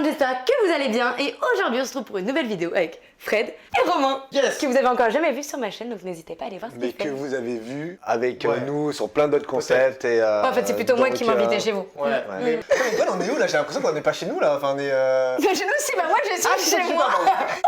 monde, j'espère que vous allez bien et aujourd'hui on se retrouve pour une nouvelle vidéo avec Fred et Romain que vous avez encore jamais vu sur ma chaîne, donc n'hésitez pas à aller voir ce qu'ils font. Mais que vous avez vu avec nous sur plein d'autres concepts et en fait c'est plutôt moi qui m'invitais chez vous. Ouais. Mais on est où là? J'ai l'impression qu'on n'est pas chez nous là. Enfin, on est. Chez nous aussi, bah moi je suis chez moi.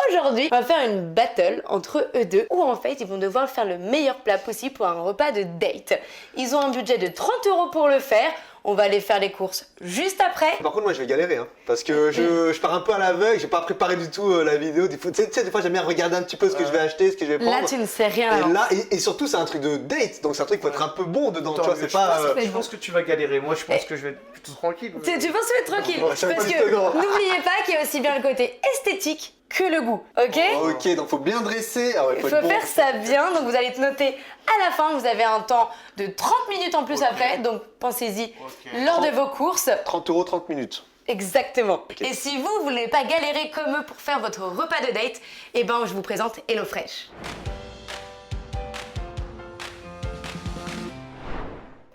Aujourd'hui on va faire une battle entre eux deux où en fait ils vont devoir faire le meilleur plat possible pour un repas de date. Ils ont un budget de 30 € pour le faire. On va aller faire les courses juste après. Par contre, moi je vais galérer parce que je pars un peu à l'aveugle, j'ai pas préparé du tout la vidéo. Tu sais, des fois j'aime bien regarder un petit peu ce que je vais acheter, ce que je vais prendre. Là, tu ne sais rien. Et là, et surtout, c'est un truc de date, donc c'est un truc qu'il faut être un peu bon dedans. Attends, tu vois, c'est pas. Je pense que tu vas galérer. Moi, je pense que je vais être plutôt tranquille. Tu penses que tu vas être tranquille? Ouais, Parce ça va pas du que tout grand. n'oubliez pas qu'il y a aussi bien le côté esthétique que le goût, ok? Ok, donc faut bien dresser. Ah ouais, Il faut faut être bon. faire ça bien, donc vous allez te noter à la fin, vous avez un temps de 30 minutes en plus après, donc pensez-y lors de vos courses. 30 €, 30 minutes. Exactement. Ok. Et si vous voulez pas galérer comme eux pour faire votre repas de date, eh ben je vous présente HelloFresh.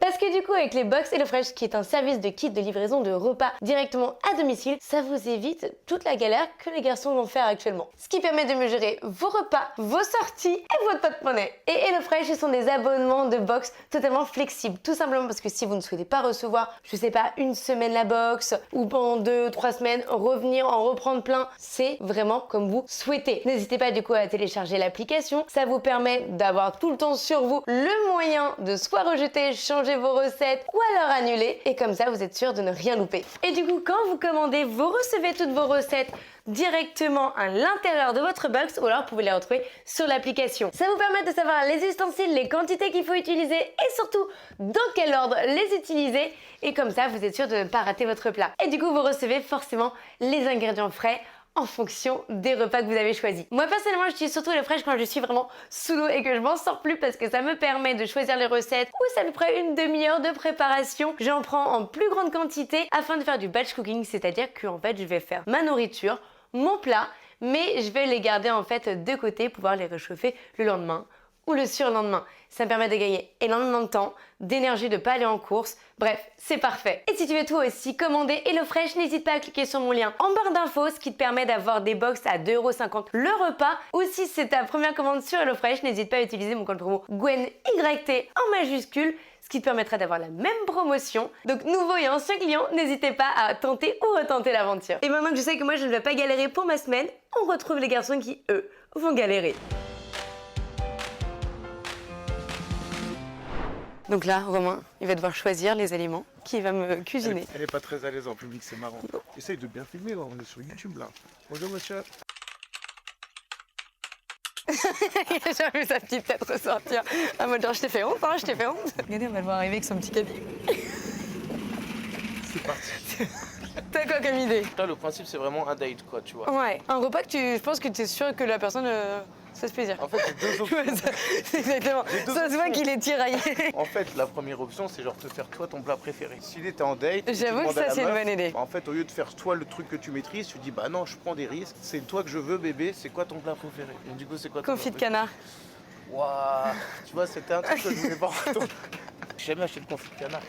Parce que du coup, avec les box HelloFresh, qui est un service de kit de livraison de repas directement à domicile, ça vous évite toute la galère que les garçons vont faire actuellement. Ce qui permet de mesurer vos repas, vos sorties et votre porte-monnaie. Et HelloFresh, ils sont des abonnements de box totalement flexibles. Tout simplement parce que si vous ne souhaitez pas recevoir, je sais pas, une semaine la box ou pendant 2-3 semaines, revenir en reprendre plein, c'est vraiment comme vous souhaitez. N'hésitez pas du coup à télécharger l'application. Ça vous permet d'avoir tout le temps sur vous le moyen de soit rejeter, changer vos recettes ou alors annuler, et comme ça vous êtes sûr de ne rien louper. Et du coup, quand vous commandez, vous recevez toutes vos recettes directement à l'intérieur de votre box, ou alors vous pouvez les retrouver sur l'application. Ça vous permet de savoir les ustensiles, les quantités qu'il faut utiliser et surtout dans quel ordre les utiliser, et comme ça vous êtes sûr de ne pas rater votre plat. Et du coup vous recevez forcément les ingrédients frais en fonction des repas que vous avez choisis. Moi personnellement j'utilise surtout HelloFresh quand je suis vraiment sous l'eau et que je m'en sors plus, parce que ça me permet de choisir les recettes où ça me prend une demi-heure de préparation. J'en prends en plus grande quantité afin de faire du batch cooking, c'est-à-dire que en fait je vais faire ma nourriture, mon plat, mais je vais les garder en fait de côté, pouvoir les réchauffer le lendemain ou le surlendemain. Ça me permet de gagner énormément de temps, d'énergie, de pas aller en course. Bref, c'est parfait. Et si tu veux toi aussi commander HelloFresh, n'hésite pas à cliquer sur mon lien en barre d'infos, ce qui te permet d'avoir des box à 2,50 € le repas. Ou si c'est ta première commande sur HelloFresh, n'hésite pas à utiliser mon code promo GwenYT en majuscule, ce qui te permettra d'avoir la même promotion. Donc nouveau et ancien client, n'hésitez pas à tenter ou retenter l'aventure. Et maintenant que je sais que moi je ne vais pas galérer pour ma semaine, on retrouve les garçons qui, eux, vont galérer. Donc là, Romain, il va devoir choisir les aliments qu'il va me cuisiner. Elle est pas très à l'aise en public, c'est marrant. Essaye de bien filmer, on est sur YouTube là. Bonjour monsieur. J'ai vu sa petite tête ressortir. Ah, moi, genre, je t'ai fait honte, hein, je t'ai fait honte. Regardez, on va le voir arriver avec son petit caddie. C'est parti. T'as quoi comme idée? Là, le principe, c'est vraiment un date, quoi, tu vois. Ouais, un repas que je pense que tu es sûr que la personne se fasse plaisir. En fait, j'ai deux options. Ouais, c'est exactement. Ça se voit qu'il est tiraillé. En fait, la première option, c'est genre te faire toi ton plat préféré. S'il était en date, et tu J'avoue que demandes à ça, la c'est une meuf, bonne idée. En fait, au lieu de faire toi le truc que tu maîtrises, tu dis bah non, je prends des risques. C'est toi que je veux, bébé. C'est quoi ton plat préféré? Et du coup, c'est quoi ton Confit de plat canard. préféré? Waouh. Tu vois, c'était un truc que je voulais pas entendre. J'ai jamais acheté de confit de canard.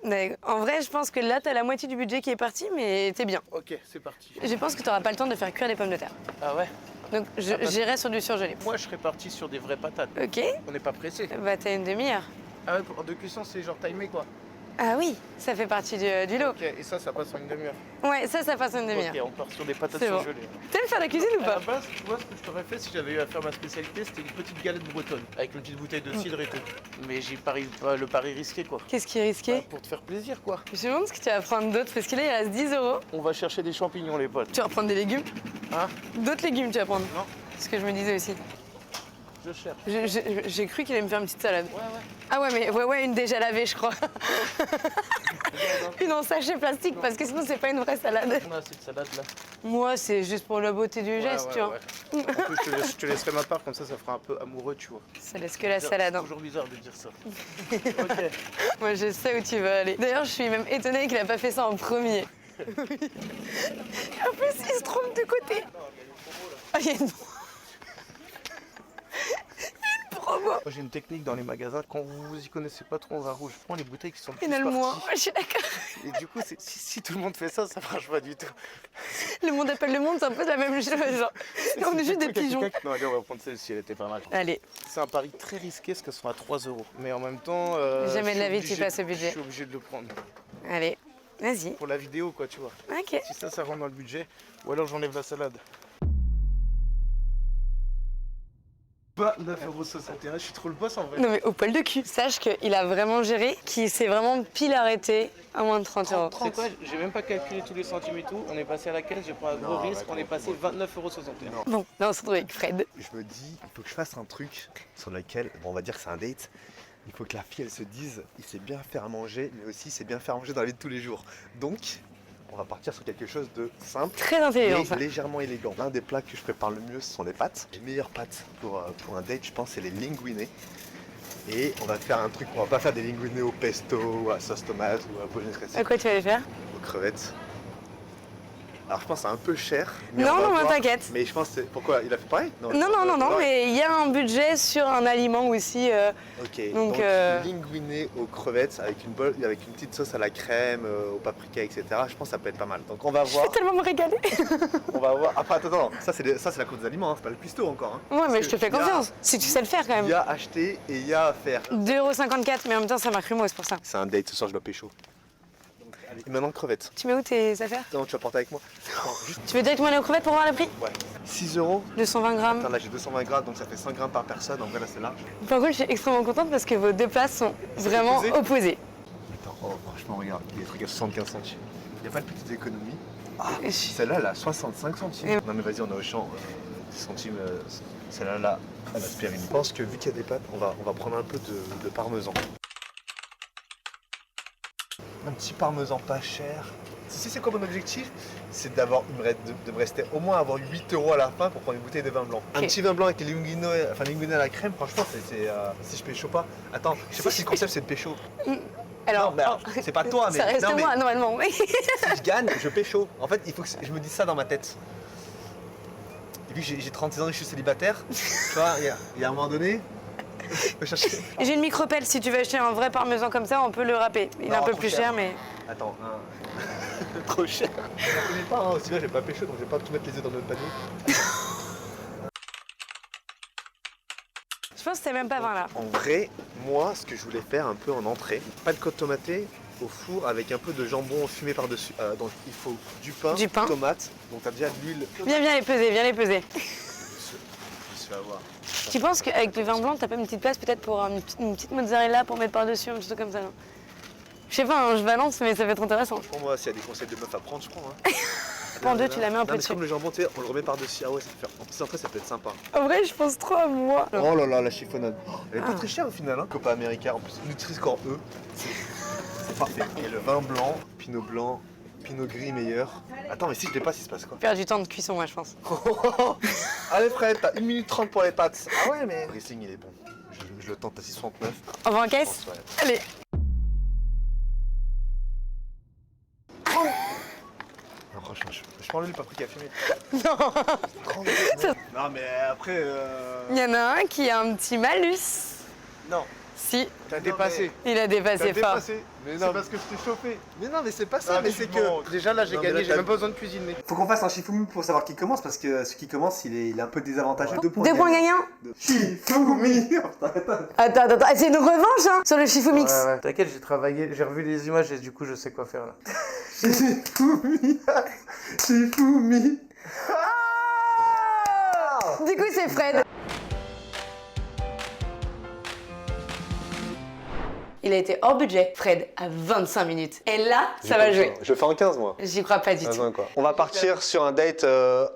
Mais en vrai, je pense que là, t'as la moitié du budget qui est parti, mais t'es bien. Ok, c'est parti. Je pense que t'auras pas le temps de faire cuire les pommes de terre. Ah ouais? Donc, j'irai sur du surgelé. Moi, je serais parti sur des vraies patates. Ok. On n'est pas pressé. Bah, t'as une demi-heure. Ah ouais, pour de cuisson, c'est genre timé quoi. Ah oui, ça fait partie du lot. Ok, et ça passe en une demi-heure. Ouais, ça passe une demi-heure. Ok, on part sur des patates C'est bon. surgelées. T'aimes faire la cuisine ou À pas? la base, tu vois, ce que je t'aurais fait si j'avais eu à faire ma spécialité, c'était une petite galette bretonne, avec une petite bouteille de cidre et tout. Mais j'ai le pari risqué quoi. Qu'est-ce qui est risqué? Bah, pour te faire plaisir quoi. Je me demande ce que tu vas prendre d'autre, parce que là, il reste 10 €. On va chercher des champignons les potes. Tu vas prendre des légumes? Hein? D'autres légumes, tu vas prendre? Non, C'est ce que je me disais aussi. je cherche. J'ai cru qu'il allait me faire une petite salade. Ouais. Ah ouais, mais ouais, une déjà lavée, je crois. Une en sachet plastique, parce que sinon, c'est pas une vraie salade. On a cette salade là. Moi, c'est juste pour la beauté du geste, tu vois. Ouais. En plus, je te laisserai ma part, comme ça fera un peu amoureux, tu vois. Ça laisse que la salade. C'est Hein. toujours bizarre de dire ça. Ok. Moi, je sais où tu veux aller. D'ailleurs, je suis même étonnée qu'il a pas fait ça en premier. En plus, il se trompe de côté. Ah, il y a une... promo. Moi j'ai une technique dans les magasins, quand vous y connaissez pas trop en vin rouge, je prends les bouteilles qui sont le plus Finalement, parties. je suis d'accord. Et du coup, si tout le monde fait ça, ça marche pas du tout. Le monde appelle le monde, c'est un peu la même chose. Genre. On est juste des pigeons. Non, allez, on va prendre celle-ci, elle était pas mal. Allez, C'est un pari très risqué parce qu'elles sont à 3 euros. Mais en même temps. jamais de la vie je suis tu passes ce obligé- budget. Je suis obligé de le prendre. Allez, vas-y. Pour la vidéo, quoi, tu vois. Ok. Si ça rentre dans le budget, ou alors j'enlève la salade. Bah, 9,61 €, je suis trop le boss en vrai. Non mais au poil de cul. Sache qu'il a vraiment géré, qu'il s'est vraiment pile arrêté à moins de 30 euros. C'est quoi, j'ai même pas calculé tous les centimes et tout. On est passé à la caisse, j'ai pris un gros risque, on est passé 29,61 €. Bon, là on se retrouve avec Fred. Je me dis, il faut que je fasse un truc sur lequel, bon, on va dire que c'est un date. Il faut que la fille, elle se dise, il sait bien faire à manger, mais aussi il sait bien faire à manger dans la vie de tous les jours. Donc, on va partir sur quelque chose de simple, Très intelligent mais ça. légèrement élégant. L'un des plats que je prépare le mieux, ce sont les pâtes. Les meilleures pâtes pour un date, je pense, c'est les linguine. Et on va faire un truc, on va pas faire des linguine au pesto, à sauce tomate ou à bolognaise À quoi tu vas les faire? aux crevettes. Alors je pense que c'est un peu cher. Mais Non, on va non, mais voir. t'inquiète. Mais je pense que c'est... Pourquoi? Il a fait pareil? Non, mais il y a un budget sur un aliment aussi. Ok, Donc, donc, linguine aux crevettes avec avec une petite sauce à la crème, au paprika, etc. Je pense que ça peut être pas mal. Donc on va Je voir. vais tellement me régaler. On va voir. Après, attends, ça c'est la cour des aliments, hein, c'est pas le cuistot encore. Hein. Ouais, mais Parce je te que fais il y a- confiance. Si tu sais le faire quand Il même. y a acheter et il y a à faire. 2,54 €, mais en même temps, ça marque Rumo, c'est pour ça. C'est un date, ce soir je dois pécho. Et maintenant crevettes. Tu mets où tes affaires? Non, tu vas porter avec moi. Attends, juste... Tu veux directement aller aux crevettes pour voir le prix? Ouais. 6 euros. 220 Attends, grammes. là j'ai 220 grammes, donc ça fait 100 grammes par personne. En vrai, là c'est large. Par contre, je suis extrêmement contente parce que vos deux places sont vraiment opposées opposées. Attends, oh, franchement, regarde, il y a des trucs à 75 centimes. Il n'y a pas de petites économies. Ah, Je- celle-là, elle a 65 centimes. Et- Non, mais vas-y, on est au champ. 10 centimes, celle-là, là, elle aspire une. Je pense que vu qu'il y a des pâtes, on va prendre un peu de parmesan. Un petit parmesan pas cher. Tu sais, c'est quoi mon objectif? C'est de me rester au moins avoir 8 euros à la fin pour prendre une bouteille de vin blanc. Un Ok. petit vin blanc avec les linguine, linguine à la crème, franchement, si je pécho pas. Attends, je sais pas si le concept c'est de pécho. Alors, Non, mais alors, c'est pas toi, mais. ça reste non, mais moi, normalement. Oui. si je gagne, je pécho. En fait, il faut que je me dise ça dans ma tête. Et vu que j'ai 36 ans et que je suis célibataire, tu vois, il y a un moment donné, je peux chercher. J'ai une micro-pelle. Si tu veux acheter un vrai parmesan comme ça, on peut le râper. Il est Non, un peu trop plus cher. cher, mais. Attends, trop cher. Je connais pas, hein. Sinon, j'ai pas pécho, donc je vais pas tout mettre les œufs dans le même panier. Je pense que c'est même pas 20 là. En vrai, moi, ce que je voulais faire un peu en entrée, pas de côte tomatée au four avec un peu de jambon fumé par-dessus. Donc il faut du pain, tomate, donc t'as déjà de l'huile. Viens les peser, viens les peser. Je me suis fait avoir. Tu penses qu'avec le vin blanc, t'as pas une petite place peut-être pour une petite mozzarella pour mettre par-dessus, un petit truc comme ça, non? Je sais pas, hein, je balance, mais ça va être intéressant. Franchement, moi, s'il y a des conseils de meuf à prendre, je prends. Hein. Prends deux, tu la mets un Non, peu mais dessus. comme le jambon, tu sais, on le remet par-dessus. Ah ouais, ça peut faire. En plus, après, ça peut être sympa. En vrai, je pense trop à moi. Oh là là, la chiffonnade. Elle est pas très chère au final, hein. Copa América, en plus, Nutri-Score E. C'est parfait. Et le vin blanc, pinot gris meilleur. Attends, mais si je dépasse, il se passe quoi? Faire du temps de cuisson, moi, je pense. Allez, Fred, t'as 1 minute 30 pour les pâtes. Ah ouais, mais. Le dressing, il est bon. Je le tente à 6,69. On va en Je caisse? pense, ouais. Allez. Non, franchement, je prends le paprika fumé. Non. 30 Non, mais après. Il y en a un qui a un petit malus. Non. Si, T'as Non, dépassé. il a dépassé fort. Mais C'est non, parce que je t'ai chauffé. mais non, mais c'est pas ça, Ah, mais tu c'est mens. que. Déjà là, j'ai Non, mais gagné, là, j'ai t'as- même pas besoin de cuisiner. Faut qu'on fasse un Shifumi pour savoir qui commence parce que celui qui commence, il est un peu désavantageux. 2 points gagnants. Shifumi. Attends, c'est une revanche hein, sur le Shifumix. Ouais. T'inquiète, j'ai travaillé, j'ai revu les images et du coup, je sais quoi faire là. Shifumi. Shifumi. Du coup, c'est Fred. Il a été hors budget, Fred, à 25 minutes. Et là, ça va jouer. Je fais en 15 moi. J'y crois pas du tout. Quoi. On va partir sur un date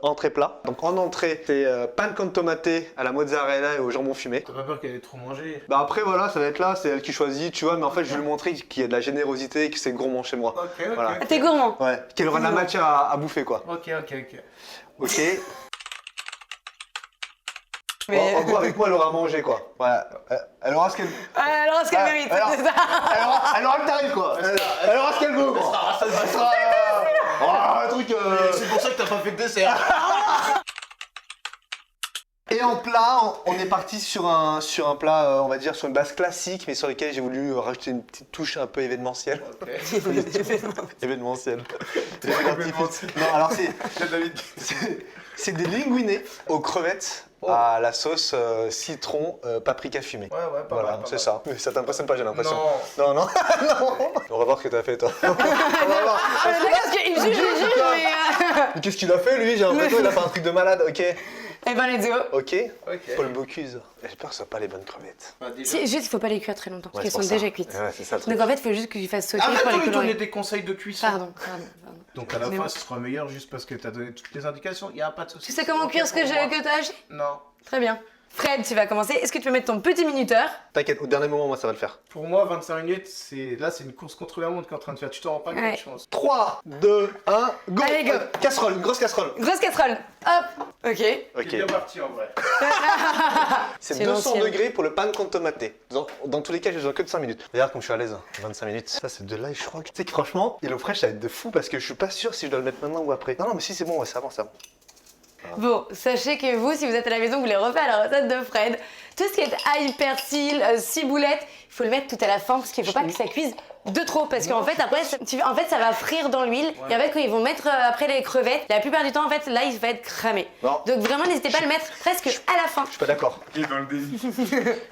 entrée-plat. Donc en entrée, c'est pan con tomate à la mozzarella et au jambon fumé. T'as pas peur qu'elle ait trop mangé? Bah après voilà, ça va être là, c'est elle qui choisit, tu vois, mais en fait je vais lui montrer qu'il y a de la générosité et que c'est gourmand chez moi. Ok, Voilà. Ah, t'es gourmand. Ouais, qu'elle aura de la matière à bouffer quoi. Ok. Ok. Mais- En gros avec moi elle aura mangé quoi. Voilà. Elle aura ce qu'elle. Ah, alors, ce qu'elle Ah, mérite, alors- c'est ça. Elle aura le tarif quoi. Elle aura ce qu'elle veut quoi. Elle sera. Oh, un truc. C'est pour ça que t'as pas fait de dessert. Et Et en plat, on est parti sur un plat, on va dire, sur une base classique, mais sur lequel j'ai voulu rajouter une petite touche un peu événementielle. Événementielle. Non, alors c'est des linguinés aux crevettes à la sauce citron paprika fumée. Ouais, pas Voilà, mal, pas c'est mal. ça. Mais ça t'impressionne pas, j'ai l'impression. Non. Non. On va voir ce que t'as fait, toi. On va voir. Parce qu'il juge, mais. Mais qu'est-ce qu'il a fait, lui? J'ai l'impression qu'il a fait un truc de malade. Ok. Eh ben, let's go. Ok. Ok. Paul Bocuse. J'ai peur que ce soit pas les bonnes crevettes. Bah, déjà. Si, juste, il faut pas les cuire très longtemps, parce Ouais, qu'elles c'est sont pour ça. déjà cuites. Ouais, c'est ça le truc. Donc en fait, il faut juste que tu fasses sauter Arrête pour de les lui donner colorer. des conseils de cuisson. Pardon. Donc à la Excusez-moi. fin, ce sera meilleur juste parce que t'as donné toutes les indications. Il n'y a pas de souci. Tu sais comment cuire ce que t'as acheté? Non. Très bien. Fred, tu vas commencer. Est-ce que tu peux mettre ton petit minuteur? T'inquiète, au dernier moment, moi, ça va le faire. Pour moi, 25 minutes, c'est une course contre la montre qu'on est en train de faire. Tu t'en rends pas compte, Ouais. je pense. 3, 2, 1, go. Allez, go. Casserole, une grosse casserole. Grosse casserole. Hop. Ok. Ok. C'est bien parti en vrai. C'est C'est 200 l'ancienne. degrés pour le pain de tomaté. Dans tous les cas, j'ai besoin que de 5 minutes. Regarde comme je suis à l'aise. 25 minutes. Ça, c'est de l'ail, je crois. Tu sais que franchement, HelloFresh, ça va être de fou parce que je suis pas sûr si je dois le mettre maintenant ou après. Non, mais si, c'est bon, ouais, c'est avant. Bon, sachez que vous, si vous êtes à la maison, vous voulez refaire la recette de Fred, tout ce qui est ail, persil, ciboulette, il faut le mettre tout à la fin parce qu'il faut pas que ça cuise de trop parce qu'en fait après ça va frire dans l'huile et en fait quand ils vont mettre après les crevettes, la plupart du temps en fait là il va être cramé. Non. Donc vraiment n'hésitez pas à le mettre presque à la fin. Je suis pas d'accord. Il est dans le déni.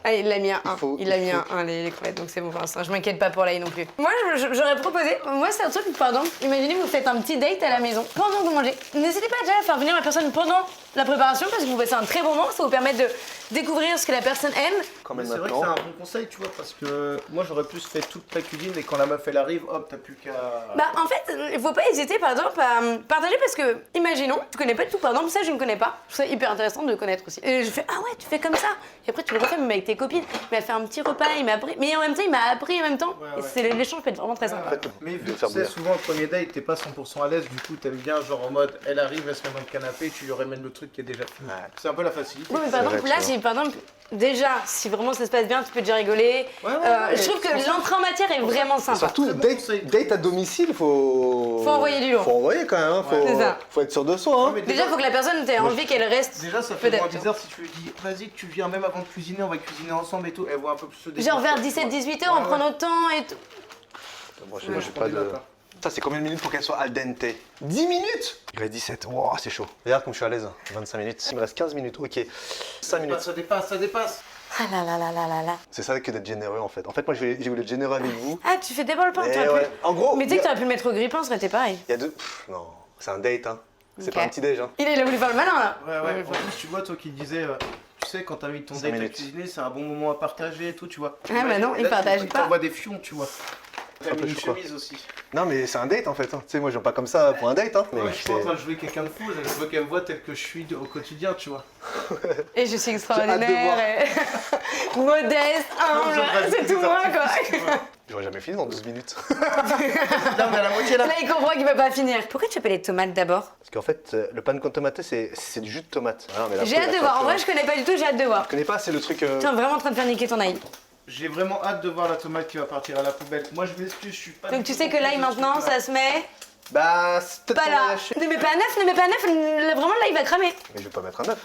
Ah, il l'a mis un 1. faut- Il a il mis faut- un 1 les crevettes donc c'est bon pour l'instant. Je m'inquiète pas pour l'ail non plus. Moi j'aurais proposé, moi c'est un truc pardon, imaginez vous faites un petit date à la maison pendant que vous mangez. N'hésitez pas déjà à faire venir la personne pendant la préparation parce que vous passez un très bon moment, ça vous permet de découvrir ce que la personne aime. Quand Mais même c'est vrai que c'est maintenant. un bon conseil, tu vois, parce que moi j'aurais plus fait toute ta cuisine et quand la meuf elle arrive, hop, t'as plus qu'à. Bah en fait, il faut pas hésiter par exemple à partager parce que, imaginons, tu connais pas tout, par exemple ça je ne connais pas, je trouve ça hyper intéressant de connaître aussi. Et je fais ah ouais tu fais comme ça, et après tu le refais même avec tes copines, il m'a fait un petit repas, il m'a appris, mais en même temps il m'a appris en même temps, Ouais, et ouais. c'est l'échange peut être vraiment très sympa. Mais vu de que faire tu sais, bouillir. souvent au premier date, t'es pas 100% à l'aise, du coup t'aimes bien genre en mode elle arrive, elle se met dans le canapé, tu lui ramènes le truc qui est déjà fini. Ouais. C'est un peu la facilité. Oui mais par C'est exemple vrai, là tu vois. si par exemple déjà si vraiment ça se passe bien tu peux déjà rigoler. Ouais, Je trouve que l'entrée en matière est vraiment sympa. Surtout, Très bon date, conseil. date à domicile, faut envoyer du lourd. Faut envoyer quand même, hein. C'est ça. Faut être sûr de soi. Hein. Ouais, mais Déjà faut que la personne ait envie qu'elle reste. Déjà ça fait moins peut-être. bizarre si tu lui dis vas-y tu viens même avant de cuisiner, on va cuisiner ensemble et tout, elle voit un peu plus le Genre vers début. 17-18 heures on prend notre temps et tout. Moi, Ouais, j'ai pas de. Ça, c'est combien de minutes pour qu'elle soit al dente? 10 minutes. Il reste 17. Wow, c'est chaud. Regarde comme je suis à l'aise. 25 minutes. Il me reste 15 minutes. Ok. 5 minutes. Ça dépasse. Ah là là là là là là. C'est ça que d'être généreux en fait. En fait, moi, j'ai voulu être généreux avec vous. Ah tu fais d'abord le pain, Et t'aurais pu- ouais. En gros, Mais tu sais que t'aurais pu le mettre au grille-pain, ça aurait été pareil. il y a deux. Non, c'est un date, hein. C'est Ok. pas un petit déj, hein. Il a voulu faire le malin là. Ouais. En plus, tu vois, toi qui disais, tu sais, quand t'invites ton 5 date à minutes. cuisiner, c'est un bon moment à partager et tout, tu vois. Ah, bah non, il Là, partage tu pas. t'envoies des fions, tu vois. T'as Un mis peu une chaud, quoi. chemise aussi. Non, mais c'est un date en fait. Hein. Tu sais, moi, je viens pas comme ça pour un date, hein. Mais Ouais, je suis pas en c'est- train de jouer quelqu'un de fou, je veux qu'elle me voit tel que je suis au quotidien, tu vois. Et je suis J'ai extraordinaire, et... modeste, humble, c'est tout moi quoi. J'aurais jamais fini dans 12 minutes. Là, on est à la moitié là. Là il comprend qu'il peut pas finir. Pourquoi tu appelles les tomates d'abord? Parce qu'en fait, le pan con tomate, c'est du jus de tomate. Ah, mais là, J'ai hâte de voir, en vrai je connais pas du tout, j'ai hâte de voir. Je connais pas, c'est le truc. T'es vraiment en train de faire niquer ton ail. J'ai vraiment hâte de voir la tomate qui va partir à la poubelle. Moi, je m'excuse, je suis pas. Donc du tu tout sais que l'ail content de ce maintenant truc-là. ça se met Bah, c'est peut-être pas qu'on là. va lâcher. Ne mets pas à neuf, ne mets pas à neuf, vraiment l'ail va cramer. Mais je vais pas mettre un 9.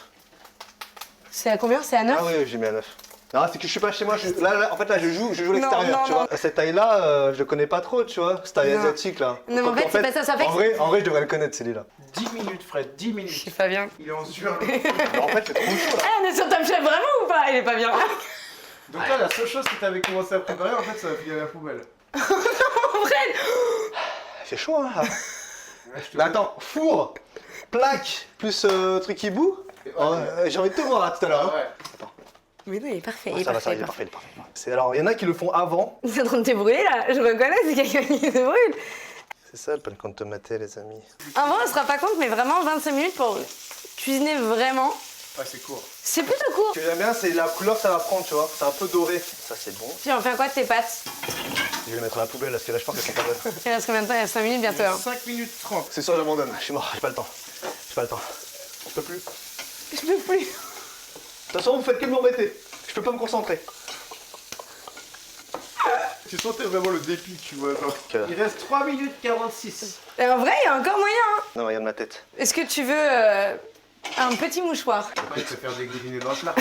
C'est à combien? C'est à 9? Ah oui, j'ai mis un 9. Non, c'est que je suis pas chez moi. Là, en fait, là, je joue Non, l'extérieur, non, tu non. vois. Cette taille-là, je le connais pas trop, tu vois. Cette taille Non. asiatique, là. Non, mais en Donc, fait, c'est pas ça, ça fait que- En vrai, je devrais le connaître, celui-là. 10 minutes, Fred, 10 Je minutes. sais pas bien. Il est en sueur. Mais en fait, c'est trop chaud, là. Ah on est sur Top Chef vraiment ou pas? Il est pas bien. Donc là, la seule chose que t'avais commencé à préparer, en fait, ça va finir à la poubelle. Fred. C'est chaud, hein. là. Ouais, je te Mais attends, four, plaque, plus truc hibou. J'ai envie de te voir, là, tout à l'heure. hein. Ouais. Mais non il est parfait, il Ah, est ça va, ça va, il est parfait. parfait, il est parfait. Alors, il y en a qui le font avant. C'est en train de te brûler là, je reconnais, c'est quelqu'un qui se brûle. C'est ça, le pan con tomate, les amis. En vrai, on se rend pas compte, mais vraiment 25 minutes pour cuisiner vraiment. Ouais, c'est court. C'est plutôt court. Ce que j'aime bien, c'est la couleur que ça va prendre, tu vois. C'est un peu doré. Ça, c'est bon. Puis on fait quoi de tes pâtes? Je vais les mettre à la poubelle, parce que là, je pense qu'elles sont pas bonnes. Il reste combien de temps? Il reste 5 minutes bientôt. Hein. 5 minutes 30. C'est sûr, j'abandonne. Je suis mort, j'ai pas le temps. J'ai pas le temps. Je peux plus. De Je peux plus. toute façon, vous faites que m'embêter. Je peux pas me concentrer. Tu sentais vraiment le dépit, tu vois. Genre. Ok. Il reste 3 minutes 46. Et en vrai, il y a encore moyen. Hein. Non, regarde ma tête. Est-ce que tu veux Un petit mouchoir. Il peut faire dégouliner dans le plat.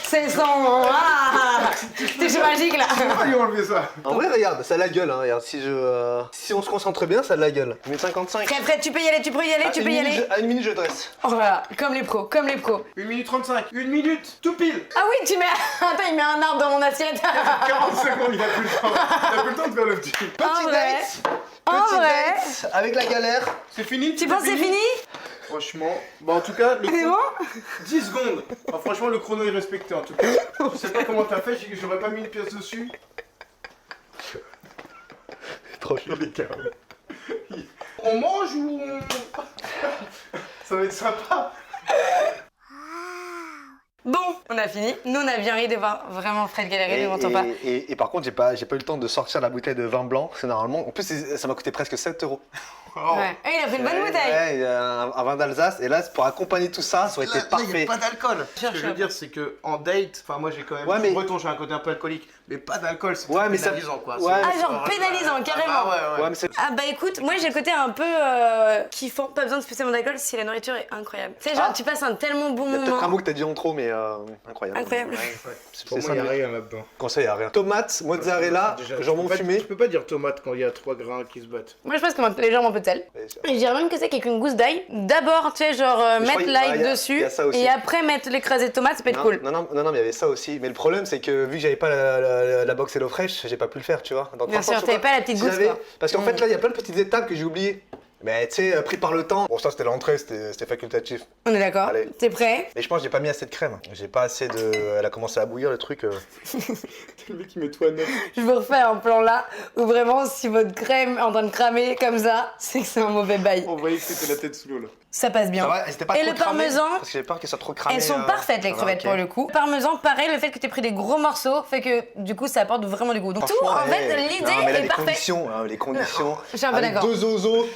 C'est son... Ah, t'es chaud magique là. Allez, on enlever ça. En vrai, regarde, ça a la gueule, hein. Regarde, si on se concentre bien, ça a de la gueule. 1,55. Prêt, tu peux y aller, tu peux y aller, tu peux y aller. À 1 minute, je dresse. Oh voilà, comme les pros, comme les pros. 1 minute 35, 1 minute, tout pile. Ah oui, tu mets... Attends, il met un arbre dans mon assiette. 40 secondes, il a plus le temps. Il a plus le temps de faire le petit. En vrai, en Petit vrai. date avec la galère. C'est fini? Tu penses c'est fini? Franchement, bah en tout cas, le C'est chrono- bon? 10 secondes. Ah, franchement, le chrono est respecté en tout cas. Je sais pas comment t'as fait, j'aurais pas mis une pièce dessus. Trop chaud, les gars. On mange ou on... Ça va être sympa. Bon, on a fini. Nous, on a bien ri de voir vraiment Fred galérer, ne m'entends pas. Et par contre, j'ai pas eu le temps de sortir la bouteille de vin blanc. C'est normalement. En plus, ça m'a coûté presque 7 €. Oh. Ouais. Et il a fait une bonne bouteille. Ouais, il y a un vin d'Alsace. Et là, pour accompagner tout ça, ça aurait été Là, il parfait. n'y a pas d'alcool. Ce que Cherche je veux un dire, c'est que en date, enfin moi j'ai quand même, Ouais, je suis mais- breton, j'ai un côté un peu alcoolique, mais pas d'alcool, c'est Ouais, très mais ça- pénalisant quoi. ouais, C'est- Ah, genre c'est- pénalisant, Ah, carrément. bah ouais, ouais. Ouais, mais c'est. Ah bah écoute, moi j'ai le côté un peu kiffant, pas besoin de spécialement d'alcool si la nourriture est incroyable. Tu sais, genre Ah. tu passes un tellement bon Il y a peut-être un moment. mot que t'as dit en trop, mais incroyable. Incroyable. C'est Pour moi, ça, il n'y a le rien là-dedans. conseil, il y a rien. Tomates, mozzarella, jambon fumé. Tu peux pas dire tomate quand il y a 3 grains qui se battent. Moi je pense qu'on met légèrement un peu de sel. Et je dirais même que c'est qu'avec une gousse d'ail. D'abord, tu sais, genre Mais je mettre crois qu'il- l'ail ah, il y a dessus ça aussi. et après mettre l'écrasé de tomate, ça peut être Non, cool. non, mais il y avait ça aussi. Mais le problème, c'est que vu que j'avais pas la box Hello Fresh, j'ai pas pu le faire, tu vois. Donc, Bien franchement, sûr, je sais t'avais pas la petite si gousse, j'avais- quoi. Parce qu'en Mm. fait, là, il y a plein de petites étapes que j'ai oubliées. Mais tu sais, pris par le temps. Bon, ça, c'était l'entrée, c'était facultatif. On est d'accord. Allez. T'es prêt? Mais je pense que j'ai pas mis assez de crème. J'ai pas assez de. Elle a commencé à bouillir le truc. Le mec qui met toi neuf. Je vous refais un plan là où vraiment si votre crème est en train de cramer comme ça, c'est que c'est un mauvais bail. On voyait que c'était la tête sous l'eau là. Ça passe bien. Ça va, elles étaient pas Et trop le cramées, parmesan, parce que j'ai peur qu'elles soient trop cramées. elles sont parfaites les ça va, crevettes ok. pour le coup. Parmesan, pareil, le fait que tu aies pris des gros morceaux fait que du coup ça apporte vraiment du goût. Donc tout, Franchement, en fait, ouais. l'idée Non, mais là, est les parfaite. conditions, hein, les conditions. Je suis un peu avec d'accord. deux zozos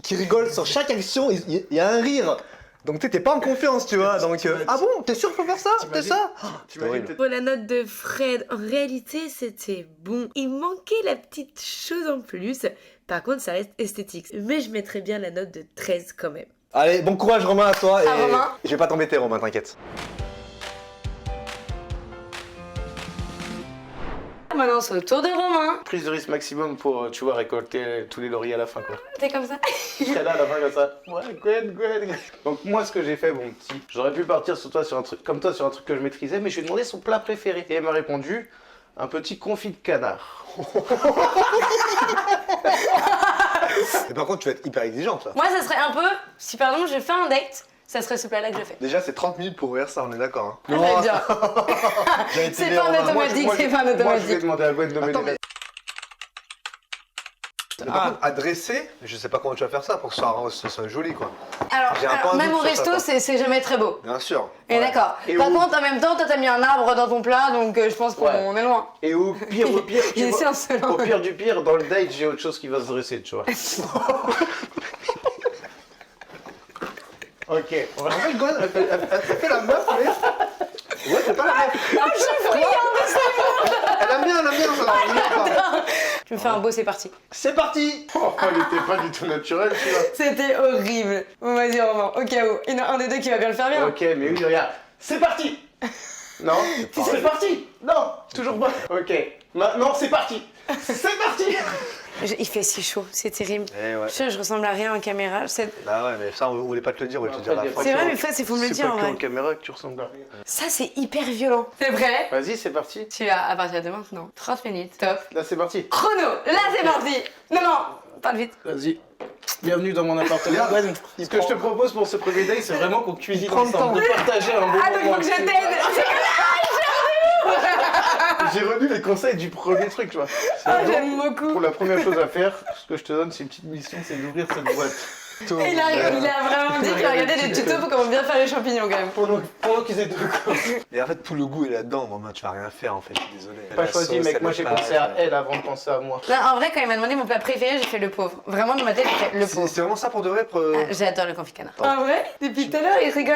qui rigolent sur chaque action, il y a un rire. Donc t'es pas en confiance, tu vois. Donc ah bon, t'es sûr qu'il faut faire ça? T'es T'imagines- ça? T'imagines horrible. peut-être- Pour la note de Fred, en réalité c'était bon. Il manquait la petite chose en plus. Par contre, ça reste esthétique. Mais je mettrais bien la note de 13 quand même. Allez, bon courage Romain à toi. Et À Romain. je vais pas t'embêter Romain, t'inquiète. Maintenant, c'est au tour de Romain. Prise de risque maximum pour, tu vois, récolter tous les lauriers à la fin quoi. T'es comme ça. Je serais là à la fin comme ça. Ouais, Gwen. Donc moi ce que j'ai fait, mon petit, j'aurais pu partir sur toi sur un truc comme toi sur un truc que je maîtrisais, mais je lui ai demandé son plat préféré. Et elle m'a répondu un petit confit de canard. Et par contre, tu vas être hyper exigeante là. Moi, ça serait un peu, si par exemple je fais un date, ça serait ce plat-là que je fais. Déjà, c'est 30 minutes pour ouvrir ça, on est d'accord. Hein. Ah, j'allais dire. J'ai été C'est né, pas en Romain. automatique, Moi, c'est pas en Moi je vais automatique. demander à Gwen de Attends, m'aider. mais- Mais par contre, à dresser, je sais pas comment tu vas faire ça pour que ça soit joli quoi. J'ai un peu Alors un même doute au sur resto, ça, c'est jamais très beau. Bien sûr. Et Ouais. d'accord. Et Par où contre, en même temps, toi t'as mis un arbre dans ton plat, donc je pense qu'on Ouais. est loin. Et au pire, Il tu est vois, insolent. au pire du pire, dans le date, j'ai autre chose qui va se dresser, tu vois. Ok, on va- En fait, Gwen, elle fait la meuf, mais. Ouais, c'est pas la meuf. Je suis friande de ça. Elle aime bien, ça. Tu me fais un beau, c'est parti. C'est parti. Oh, elle était pas du tout naturelle, tu vois. C'était horrible. Bon, vas-y, Romain, au cas où. Il y en a un des deux qui va bien le faire bien. Ok, mais oui, regarde. C'est parti. Non, c'est parti. Non, toujours pas. Ok, maintenant c'est parti. C'est parti. Il fait si chaud, c'est terrible. Eh ouais. Je ressemble à rien en caméra. Bah ouais, mais ça, on voulait pas te le dire, on voulait te le dire à la fin. C'est vrai, mais ça, faut me le dire en C'est pas que en vrai. caméra que tu ressembles à rien. Ça, c'est hyper violent. T'es prêt? Vas-y, c'est parti. Tu as à partir de maintenant 30 minutes. Top. Là, c'est parti. Chrono, là c'est parti. Non, non, parle vite. Vas-y. Bienvenue dans mon appartement. Regarde, Gwen. il Ce que je te prend- propose pour ce premier date, c'est vraiment qu'on cuisine prend le ensemble, de partager un bon Ah, donc moment. faut que je C'est- t'aide. J'ai retenu les conseils du premier truc, tu vois. C'est Ah, vraiment- j'aime beaucoup. Pour la première chose à faire, ce que je te donne, c'est une petite mission, c'est d'ouvrir cette boîte. Il a vraiment dit qu'il regardait des tutos pour comment bien faire les champignons quand même. Pendant qu'ils étaient deux quoi. Et en fait, tout le goût est là-dedans. Romain, tu vas rien faire en fait, je suis désolé. Pas La choisi, sauce, mec. elle Moi, est j'ai pas- pensé à elle avant de penser à moi. Non, en vrai, quand il m'a demandé mon plat préféré, j'ai fait le pauvre. Vraiment, dans ma tête, j'ai fait le pauvre. C'est vraiment ça pour de vrai. Ah, j'adore le confit canard. En vrai, depuis tout à l'heure, il rigole,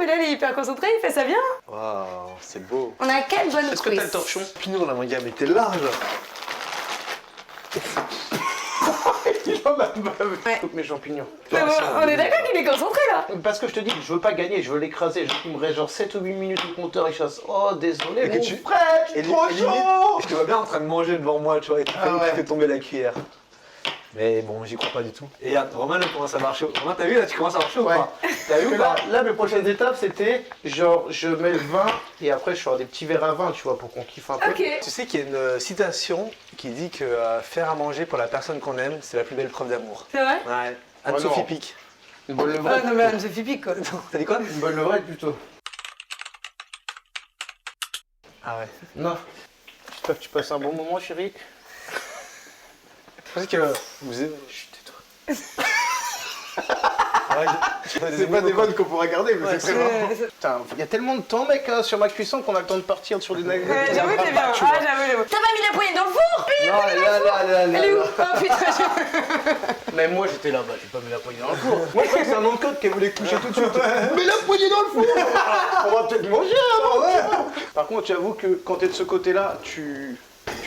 mais là, il est hyper concentré, il fait ça bien. Waouh, c'est beau. On a 4 bonnes Est-ce que t'as le quiz. torchon? Pignon là, mon gars, mais t'es large. Ouais. Coupe mes champignons. On est d'accord qu'il est concentré là. Parce que je te dis, je veux pas gagner, je veux l'écraser. Je me reste genre 7 ou 8 minutes au compteur et je fasse oh désolé, Et que mon tu- frère, je suis trop limite, chaud. je te vois bien en train de manger devant moi, tu vois, et tu Ah ouais. fais tomber la cuillère. Mais bon, j'y crois pas du tout. Et regarde, Romain, là, commence à marcher. Romain, t'as vu, là, tu commences à marcher ou Ouais. pas? T'as vu ou pas? Là, mes prochaines étapes, c'était genre je mets le vin et après je sors des petits verres à vin, tu vois, pour qu'on kiffe un peu. Ok. Tu sais qu'il y a une citation qui dit que faire à manger pour la personne qu'on aime, c'est la plus belle preuve d'amour. C'est vrai? Ouais. Oh Anne-Sophie non. Pic. Une bonne Ah levrette. non mais Anne se fait pique quoi. T'as dit quoi? Une bonne levrette plutôt. Ah ouais. Non. J'espère que tu passes un bon moment, chérie. Parce que vous êtes... Chut, tais-toi. Ah ouais, C'est pas des vannes qu'on pourrait garder, mais Ouais, c'est très marrant. Putain, il y a tellement de temps, mec, hein, sur ma cuisson qu'on a le temps de partir sur des navires. Ouais, j'avoue c'est bien. Ah j'avoue. T'as pas mis la poignée dans le four? Non, là. Elle est où? Oh putain. Mais moi j'étais là-bas, j'ai pas mis la poignée dans le four. Moi je crois que c'est un nom de code qui voulait coucher tout de suite. Mets la poignée dans le four. On va peut-être manger avant. Par contre, j'avoue que quand t'es de ce côté-là, tu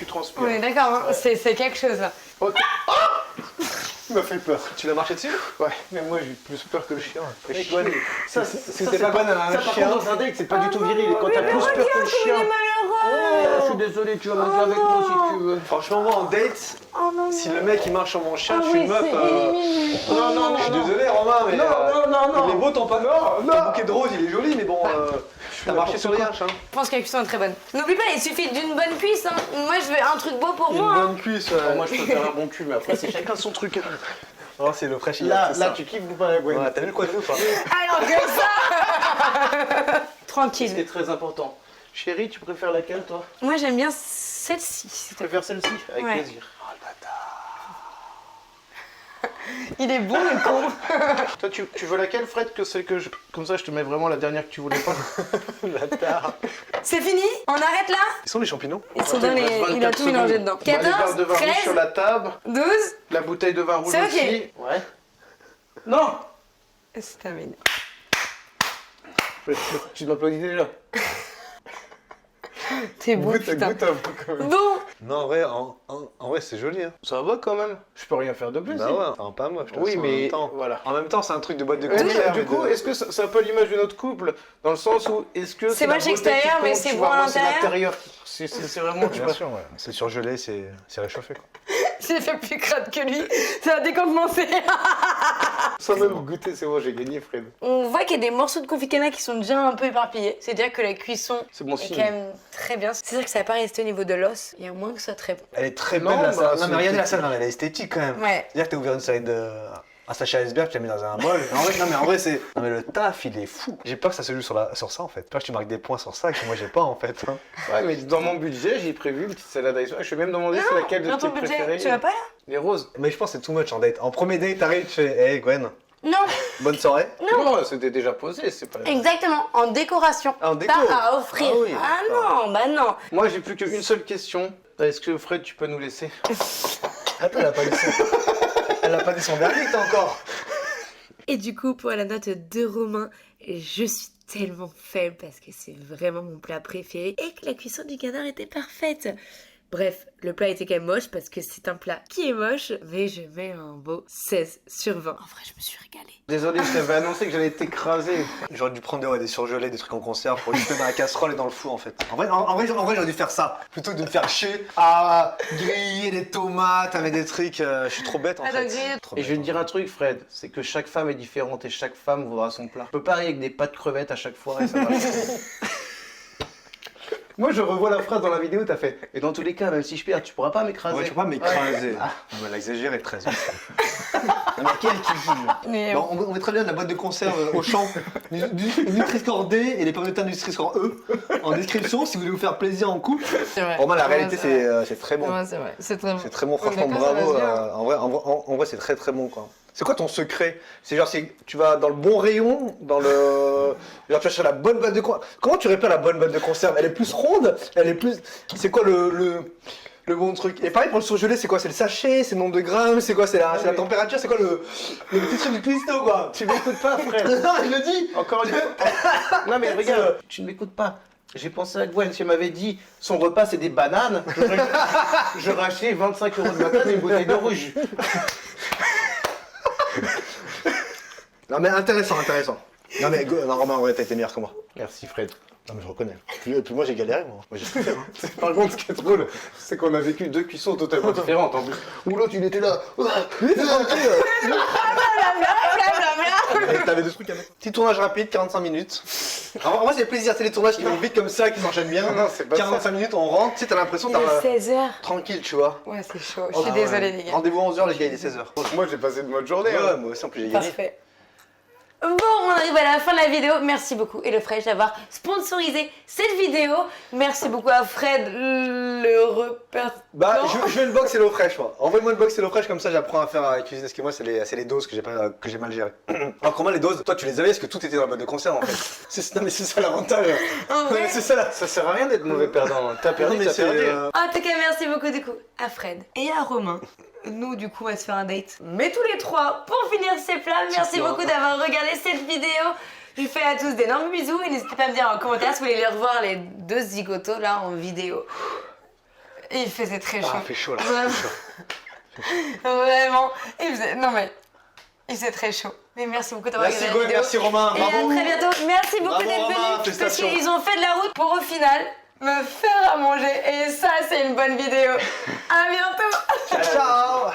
transpires. On est d'accord, hein. C'est quelque chose là. Ok. Tu m'as fait peur. Tu l'as marché dessus? Ouais, mais moi j'ai plus peur que le chien. Mec, Chien. ouais, Ça, c'était pas bon à un ça, par chien. contre, dans un date, c'est pas du tout viril. Quand t'as plus peur que le chien. Oh, je suis désolé, tu vas manger avec moi si tu veux. Franchement, moi en date, Oh non. si le mec il marche sur mon chien, Ah je suis oui, une meuf. c'est Non, Je suis désolé, Romain, mais. non. Il est beau ton panneau. Ton bouquet de rose, il est joli, mais bon. T'as marché sur les haches, hein. Je pense que la cuisson est très bonne. N'oublie pas, il suffit d'une bonne cuisse. Hein. Moi, je veux un truc beau pour moi. Hein. cuisse. Moi je peux faire un bon cul, mais après c'est chacun son truc. Oh, c'est le fraîche. Là, tu kiffes ou pas la Gwen? Ouais, t'as vu le coiffé ou pas? Alors que ça. C'est Tranquille. très important. Chérie, tu préfères laquelle toi? Moi, j'aime bien celle-ci. Tu préfères celle-ci? Avec Ouais. plaisir. Oh le bâtard. Il est bon le con. Toi, tu veux laquelle, Fred, que celle que je. Comme ça, je te mets vraiment la dernière que tu voulais pas. Bâtard. C'est fini? On arrête là? Ils sont les champignons? Ils sont dans les... Il a tout mélangé dedans. Les verres 14, de vin rouge 13, sur la table, 12. la bouteille de vin rouge C'est ok. aussi. Ouais. Non. C'est terminé. Tu m'applaudis déjà. T'es beau, putain. un peu quand même. Bon. Non, en vrai, en vrai c'est joli, hein. Ça va quand même. Je peux rien faire de plus. Bah ouais, enfin pas moi, je te Oui, sens en mais même temps. voilà. En même temps, c'est un truc de boîte de Ouais, mais conserve. du coup, est-ce que c'est un peu l'image de notre couple dans le sens où est-ce que C'est la moche beauté extérieur, qui mais compte, c'est tu beau vois, à moi, c'est l'intérieur. l'intérieur. C'est vraiment tu Bien vois. sûr, ouais. C'est surgelé, c'est réchauffé, quoi. J'ai fait plus crade que lui. Ça a décompensé. Sans même goûter, c'est bon, j'ai gagné, Fred. On voit qu'il y a des morceaux de confit-cana qui sont déjà un peu éparpillés. C'est-à-dire que la cuisson C'est bon est signe. quand même très bien. C'est-à-dire que ça n'a pas resté au niveau de l'os. Il y a moins que ça très bon. Elle est très Non, belle, la bah, salade. c'est Non, mais regardez la esthétique. salade, elle est esthétique quand même. Ouais. C'est-à-dire que t'as ouvert une salade un sachet iceberg, tu l'as mis dans un bol. En vrai, non, mais en vrai, c'est. Non, mais le taf, il est fou. J'ai peur que ça se joue sur ça en fait. J'ai peur que tu marques des points sur ça que moi j'ai pas en fait. hein. Ouais, mais dans mon budget, j'ai prévu une petite salade iceberg. Je vais même demander c'est laquelle de Dans tes ton budget, préférées. tu vas pas là? Les roses. Mais je pense que c'est too much en date. En premier date, t'arrives, tu fais hey Gwen, Non, bonne soirée. Non, c'était déjà posé, c'est pas. exactement. En décoration. Ah, en déco. Pas à offrir. Ah oui, non, bah non. Moi, j'ai plus qu'une seule question. Est-ce que Fred, tu peux nous laisser? Attends, elle a pas dit son. Elle a pas dit son verdict encore. Et du coup, pour la note de Romain, je suis tellement faible parce que c'est vraiment mon plat préféré et que la cuisson du canard était parfaite. Bref, le plat était quand même moche parce que c'est un plat qui est moche, mais je mets un beau 16 sur 20. En vrai, je me suis régalée. Désolé, je t'avais annoncé que j'allais t'écraser. J'aurais dû prendre des surgelés, des trucs en conserve pour juste mettre dans la casserole et dans le four en fait. En vrai, j'aurais dû faire ça. Plutôt que de me faire chier à griller des tomates, à mettre des trucs. Je suis trop bête en Ah, fait. donc, griller- Trop Et bête, je vais te hein. dire un truc, Fred, c'est que chaque femme est différente et chaque femme voudra son plat. Je peux pas arriver avec des pâtes crevettes à chaque fois et ça va. Moi, je revois la phrase dans la vidéo, t'as fait. Et dans tous les cas, même si je perds, tu pourras pas m'écraser. Ouais, tu peux pas m'écraser. Ouais. Ah, elle a exagéré 13. Non, mais quel qui joue Mais Non, on met très bien de la boîte de conserve au champ du Nutri-Score D et les pommes de terre Nutri-Score E en description si vous voulez vous faire plaisir en couple. c'est vrai. Romain, la Ouais, réalité, c'est très bon. Ouais, c'est vrai. C'est très bon. C'est très bon, On est franchement, d'accord, ça bravo. va bien. En vrai, c'est très très bon quoi. C'est quoi ton secret? C'est genre, tu vas dans le bon rayon, dans le. Genre, tu vas chercher la bonne boîte de conserve. Comment tu repères la bonne boîte de conserve? Elle est plus ronde? Elle est plus. C'est quoi le bon truc? Et pareil pour le surgelé, c'est quoi? C'est le sachet? C'est le nombre de grammes? C'est quoi? C'est la mais- température? C'est quoi le petit truc du cuistot quoi? Tu m'écoutes pas, frère. Non, je le dis! Encore une fois. Non, mais regarde, tu ne m'écoutes pas. J'ai pensé à Gwen, si elle m'avait dit son repas c'est des bananes, j'aurais acheté 25 € de bananes et une bouteille de rouge. Non mais intéressant. Non mais non, Romain, en vrai, t'as été meilleur que moi. Merci Fred. Non mais je reconnais. Puis moi j'ai galéré moi. Moi j'ai souffert. Hein. Par contre, ce qui est drôle, c'est qu'on a vécu 2 cuissons totalement différentes en plus. Ou l'autre il était là. T'avais deux trucs à mettre. Petit tournage rapide, 45 minutes. Alors, moi c'est plaisir, c'est les tournages qui vont vite comme ça, qui s'enchaînent bien. Non, c'est pas 45 minutes, on rentre, tu sais, t'as l'impression Il est d'être 16h. tranquille, tu vois. Ouais, c'est chaud. Je suis désolée, les gars. Rendez-vous 11h, les gars, il est 16h. Moi, j'ai passé de bonne journée. Ouais, hein. moi aussi en plus j'ai gagné. Parfait. Bon, on arrive à la fin de la vidéo. Merci beaucoup HelloFresh d'avoir sponsorisé cette vidéo. Merci beaucoup à Fred, le repère. Bah, Non. je veux une box HelloFresh, moi. Envoyez-moi une box HelloFresh, comme ça j'apprends à faire à cuisiner. Parce que moi, c'est les doses que j'ai mal gérées. Alors, comment les doses? Toi, tu les avais parce que tout était dans la boîte de conserve en fait. Non, mais c'est ça l'avantage. En vrai. C'est ça là. Ça sert à rien d'être mauvais perdant. T'as perdu, Non, mais t'as c'est, perdu. En tout cas, merci beaucoup du coup à Fred et à Romain. Nous, du coup, on va se faire un date. Mais tous les trois, pour finir ces plats, merci beaucoup d'avoir regardé cette vidéo. Je vous fais à tous d'énormes bisous et n'hésitez pas à me dire en commentaire si vous voulez les revoir les deux zigotos là en vidéo. Il faisait très chaud. Ah, il fait chaud là. Vraiment. Il faisait... Non mais... Il faisait très chaud. Mais merci beaucoup d'avoir Merci regardé la Gaël, vidéo. merci Romain. Et à Bravo. très bientôt. Merci beaucoup Bravo, d'être Romain, venus. Parce félicitations. qu'ils ont fait de la route pour au final me faire à manger. Et ça, c'est une bonne vidéo. À bientôt. Ciao.